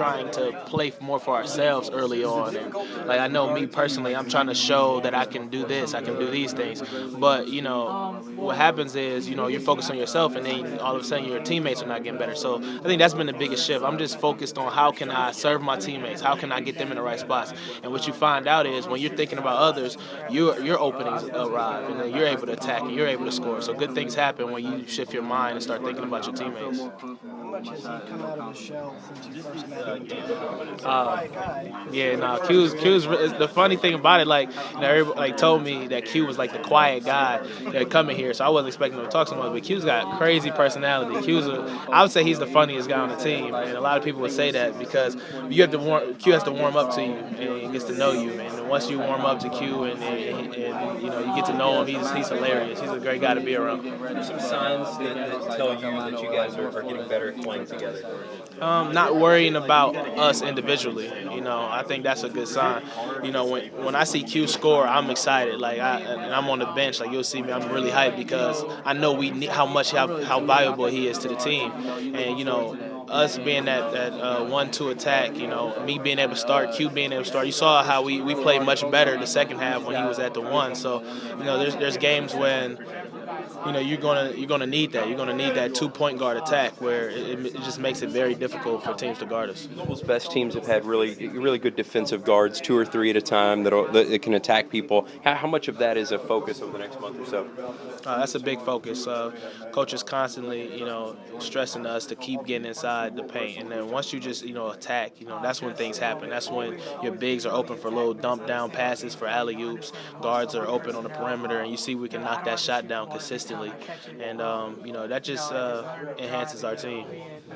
trying to play more for ourselves early on. And like I know me personally, I'm trying to show that I can do this, I can do these things. But what happens is you're focused on yourself, and then all of a sudden your teammates are not getting better. So I think that's been the biggest shift. I'm just focused on how can I serve my teammates, how can I get them in the right spots. And what you find out is when you're thinking about others, your openings arrive, and then you're able to attack and you're able to score. So good things happen when you shift your mind and start thinking about your teammates. How much has he come out of his shell since you first met him? Yeah, no, Q's the funny thing about it, like everybody like told me that Q was like the quiet guy that coming here, so I wasn't expecting him to talk so much. But Q's got crazy personality. I would say he's the funniest guy on the team, and a lot of people would say that because Q has to warm up to you and he gets to know you, and once you warm up to Q and you get to know him, he's hilarious. He's a great guy to be around. What are some signs that tell you that you guys are getting better at playing together? Not worrying about us individually. I think that's a good sign. When I see Q score, I'm excited. And I'm on the bench. Like you'll see me, I'm really hyped because I know we need how valuable he is to the team. And us being that 1-2 attack. Me being able to start, Q being able to start. You saw how we played much better the second half when he was at the one. So there's games when you're gonna need that. You're gonna need that 2-point guard attack where it just makes it very difficult for teams to guard us. Those best teams have had really good defensive guards, 2 or 3 at a time that can attack people. How much of that is a focus over the next month or so? That's a big focus. Coach is constantly, stressing us to keep getting inside the paint, and then once you just, attack, that's when things happen. That's when your bigs are open for little dump down passes for alley oops. Guards are open on the perimeter, and you see we can knock that shot down consistently, and that just enhances our team.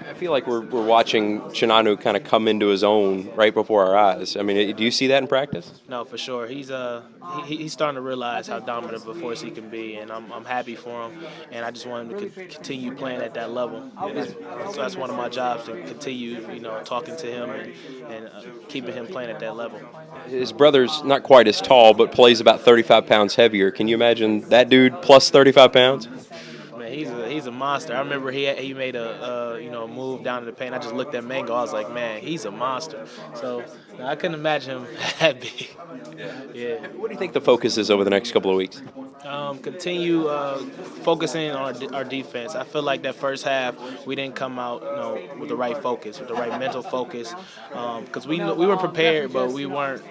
I feel like we're watching Chinanu kind of come into his own right before our eyes. I mean, do you see that in practice? No, for sure. He's starting to realize how dominant of a force he can be, and I'm happy for him. And I just want him to continue playing at that level. So that's one of my jobs, to continue, talking to him and keeping him playing at that level. His brother's not quite as tall, but plays about 35 pounds heavier. Can you imagine that dude plus 35 pounds? Man, he's a monster. I remember he made a move down to the paint. I just looked at Mango. I was like, man, he's a monster. So I couldn't imagine him that big. Yeah. What do you think the focus is over the next couple of weeks? Continue focusing on our defense. I feel like that first half we didn't come out, with the right focus, with the right mental focus, because we were prepared, but we weren't.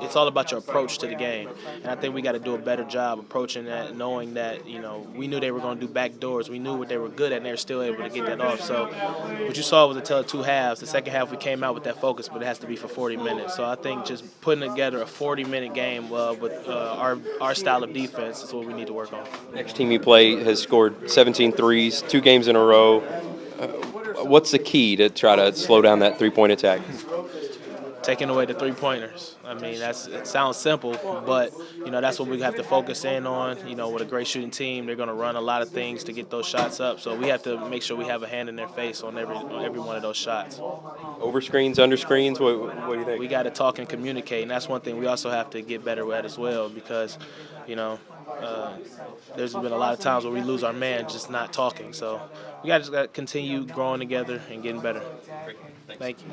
It's all about your approach to the game, and I think we got to do a better job approaching that, knowing that we knew they were going to do back doors. We knew what they were good at, and they were still able to get that off. So what you saw was a tale of two halves. The second half we came out with that focus, but it has to be for 40 minutes. So I think just putting together a 40-minute game with our style of defense is what we need to work on. Next team you play has scored 17 threes, 2 games in a row. What's the key to try to slow down that three-point attack? Taking away the three-pointers. I mean, it sounds simple, but that's what we have to focus in on. With a great shooting team, they're going to run a lot of things to get those shots up. So we have to make sure we have a hand in their face on every one of those shots. Over screens, under screens. What do you think? We got to talk and communicate, and that's one thing we also have to get better at as well, because there's been a lot of times where we lose our man just not talking. So we got to continue growing together and getting better. Great. Thank you.